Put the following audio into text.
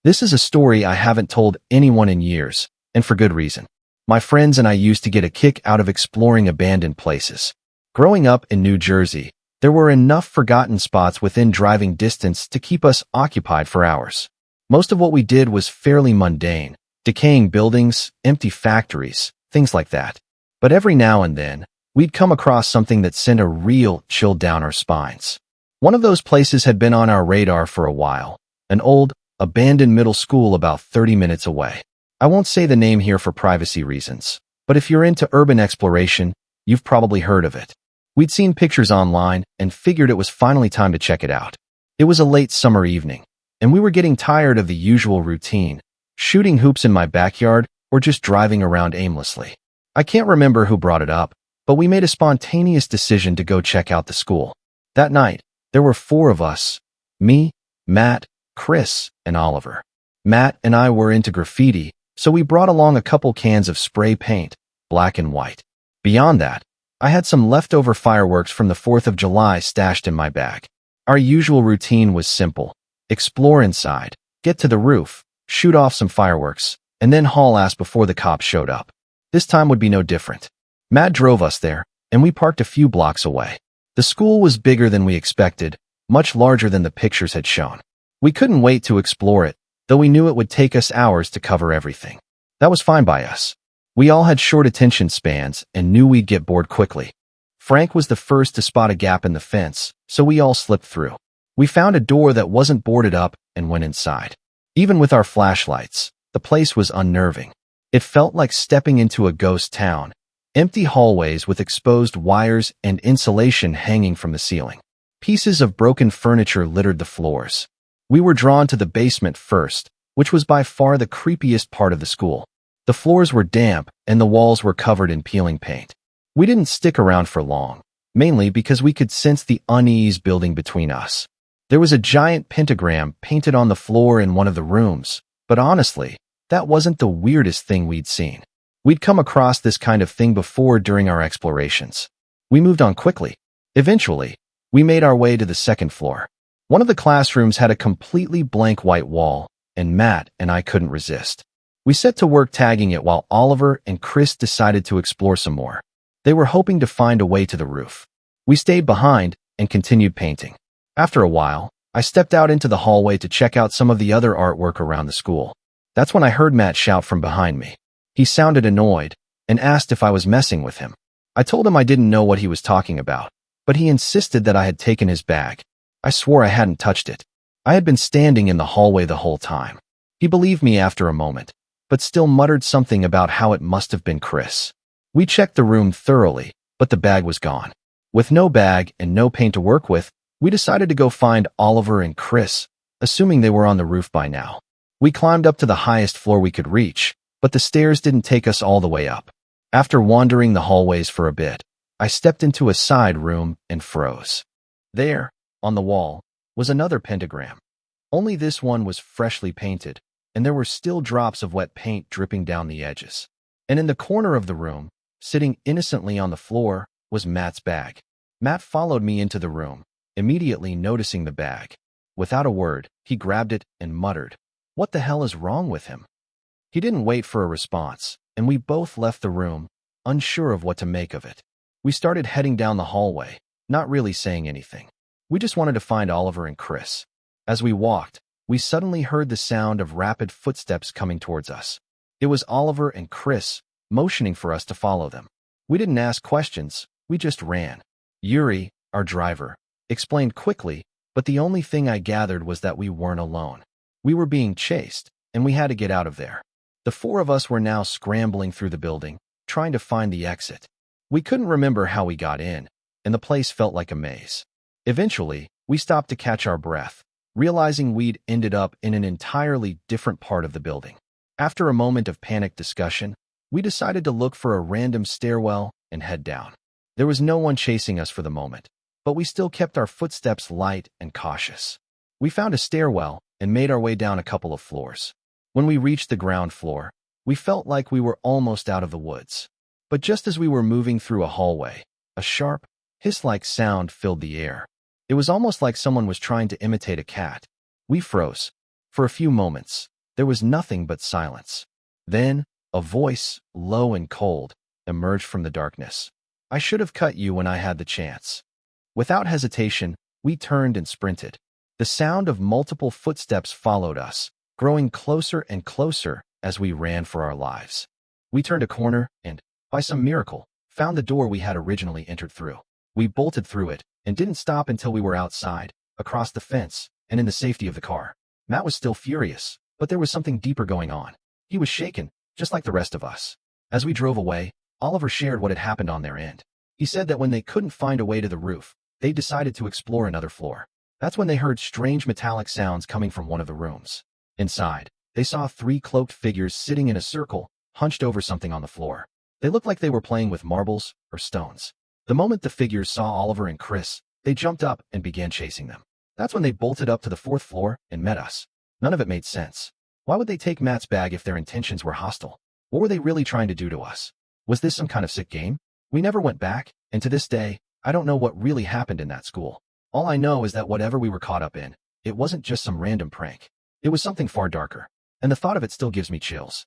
This is a story I haven't told anyone in years, and for good reason. My friends and I used to get a kick out of exploring abandoned places. Growing up in New Jersey, there were enough forgotten spots within driving distance to keep us occupied for hours. Most of what we did was fairly mundane, decaying buildings, empty factories, things like that. But every now and then, we'd come across something that sent a real chill down our spines. One of those places had been on our radar for a while, an old, abandoned middle school about 30 minutes away. I won't say the name here for privacy reasons, but if you're into urban exploration, you've probably heard of it. We'd seen pictures online and figured it was finally time to check it out. It was a late summer evening, and we were getting tired of the usual routine, shooting hoops in my backyard or just driving around aimlessly. I can't remember who brought it up, but we made a spontaneous decision to go check out the school. That night, there were 4 of us: me, Matt, Chris, and Oliver. Matt and I were into graffiti, so we brought along a couple cans of spray paint, black and white. Beyond that, I had some leftover fireworks from the 4th of July stashed in my bag. Our usual routine was simple: explore inside, get to the roof, shoot off some fireworks, and then haul ass before the cops showed up. This time would be no different. Matt drove us there, and we parked a few blocks away. The school was bigger than we expected, much larger than the pictures had shown. We couldn't wait to explore it, though we knew it would take us hours to cover everything. That was fine by us. We all had short attention spans and knew we'd get bored quickly. Frank was the first to spot a gap in the fence, so we all slipped through. We found a door that wasn't boarded up and went inside. Even with our flashlights, the place was unnerving. It felt like stepping into a ghost town, empty hallways with exposed wires and insulation hanging from the ceiling. Pieces of broken furniture littered the floors. We were drawn to the basement first, which was by far the creepiest part of the school. The floors were damp and the walls were covered in peeling paint. We didn't stick around for long, mainly because we could sense the unease building between us. There was a giant pentagram painted on the floor in one of the rooms, but honestly, that wasn't the weirdest thing we'd seen. We'd come across this kind of thing before during our explorations. We moved on quickly. Eventually, we made our way to the 2nd floor. One of the classrooms had a completely blank white wall, and Matt and I couldn't resist. We set to work tagging it while Oliver and Chris decided to explore some more. They were hoping to find a way to the roof. We stayed behind and continued painting. After a while, I stepped out into the hallway to check out some of the other artwork around the school. That's when I heard Matt shout from behind me. He sounded annoyed and asked if I was messing with him. I told him I didn't know what he was talking about, but he insisted that I had taken his bag. I swore I hadn't touched it. I had been standing in the hallway the whole time. He believed me after a moment, but still muttered something about how it must have been Chris. We checked the room thoroughly, but the bag was gone. With no bag and no paint to work with, we decided to go find Oliver and Chris, assuming they were on the roof by now. We climbed up to the highest floor we could reach, but the stairs didn't take us all the way up. After wandering the hallways for a bit, I stepped into a side room and froze. There, on the wall, was another pentagram. Only this one was freshly painted, and there were still drops of wet paint dripping down the edges. And in the corner of the room, sitting innocently on the floor, was Matt's bag. Matt followed me into the room, immediately noticing the bag. Without a word, he grabbed it and muttered, "What the hell is wrong with him?" He didn't wait for a response, and we both left the room, unsure of what to make of it. We started heading down the hallway, not really saying anything. We just wanted to find Oliver and Chris. As we walked, we suddenly heard the sound of rapid footsteps coming towards us. It was Oliver and Chris, motioning for us to follow them. We didn't ask questions, we just ran. Yuri, our driver, explained quickly, but the only thing I gathered was that we weren't alone. We were being chased, and we had to get out of there. The 4 of us were now scrambling through the building, trying to find the exit. We couldn't remember how we got in, and the place felt like a maze. Eventually, we stopped to catch our breath, realizing we'd ended up in an entirely different part of the building. After a moment of panicked discussion, we decided to look for a random stairwell and head down. There was no one chasing us for the moment, but we still kept our footsteps light and cautious. We found a stairwell and made our way down a couple of floors. When we reached the ground floor, we felt like we were almost out of the woods. But just as we were moving through a hallway, a sharp, hiss-like sound filled the air. It was almost like someone was trying to imitate a cat. We froze. For a few moments, there was nothing but silence. Then, a voice, low and cold, emerged from the darkness. I should have cut you when I had the chance. Without hesitation, we turned and sprinted. The sound of multiple footsteps followed us, growing closer and closer as we ran for our lives. We turned a corner and, by some miracle, found the door we had originally entered through. We bolted through it and didn't stop until we were outside, across the fence, and in the safety of the car. Matt was still furious, but there was something deeper going on. He was shaken, just like the rest of us. As we drove away, Oliver shared what had happened on their end. He said that when they couldn't find a way to the roof, they decided to explore another floor. That's when they heard strange metallic sounds coming from one of the rooms. Inside, they saw 3 cloaked figures sitting in a circle, hunched over something on the floor. They looked like they were playing with marbles or stones. The moment the figures saw Oliver and Chris, they jumped up and began chasing them. That's when they bolted up to the 4th floor and met us. None of it made sense. Why would they take Matt's bag if their intentions were hostile? What were they really trying to do to us? Was this some kind of sick game? We never went back, and to this day, I don't know what really happened in that school. All I know is that whatever we were caught up in, it wasn't just some random prank. It was something far darker, and the thought of it still gives me chills.